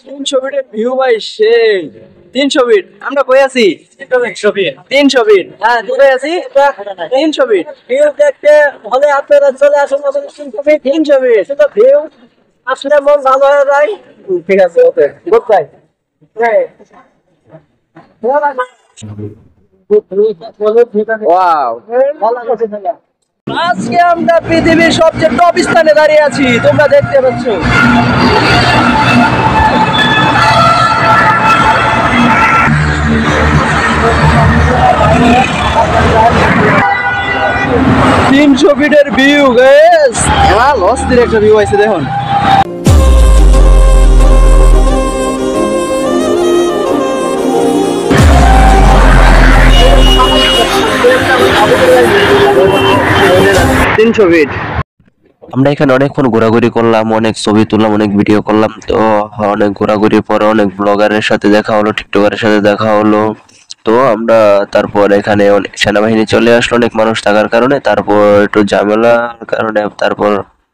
300 ফিটের ভিউ ভাই সেই 300 ফিট আমরা কই আছি 100 ফিট 300 ফিট হ্যাঁ কোথায় আছি 300 ফিট ভিউ দেখতে হলে আপনারা চলে আসুন আমাদের 300 ফিট শুধু ভিউ আসলে মন ভালো হয়ে যায় ঠিক আছে ওকে গুড বাই ওয়াও আজকে আমরা পৃথিবীর সবচেয়ে টপ স্থানে দাঁড়িয়ে আছি তোমরা দেখতে পাচ্ছ 300 ফিটের ভিউ গাইস অস্থির একটা ভিউ আছে দেখুন আমরা এখানে অনেকক্ষণ ঘোরাঘুরি করলাম, অনেক ছবি তুললাম, অনেক ভিডিও করলাম। তো অনেক ঘোরাঘুরির পরে অনেক ব্লগারের সাথে দেখা হলো, টিকটকারের সাথে দেখা হলো। তো আমরা তারপর এখানে সেনাবাহিনী চলে আসলো অনেক মানুষ থাকার কারণে, তারপর একটু ঝামেলার কারণে তারপর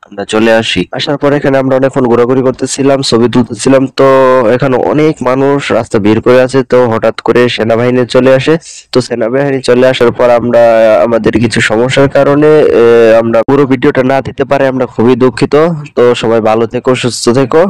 আমরা চলে আসি। আসার পর এখানে আমরা অনেকক্ষণ ঘোরাঘুরি করতেছিলাম, ছবি তুলতেছিলাম। তো এখানে অনেক মানুষ রাস্তা ভিড় করে আছে। তো হঠাৎ করে সেনাবাহিনী চলে আসে। তো সেনাবাহিনী চলে আসার পর আমরা আমাদের কিছু সমস্যার কারণে আমরা পুরো ভিডিওটা না দিতে পারি, আমরা খুবই দুঃখিত। তো সবাই ভালো থেকো, সুস্থ থেকো।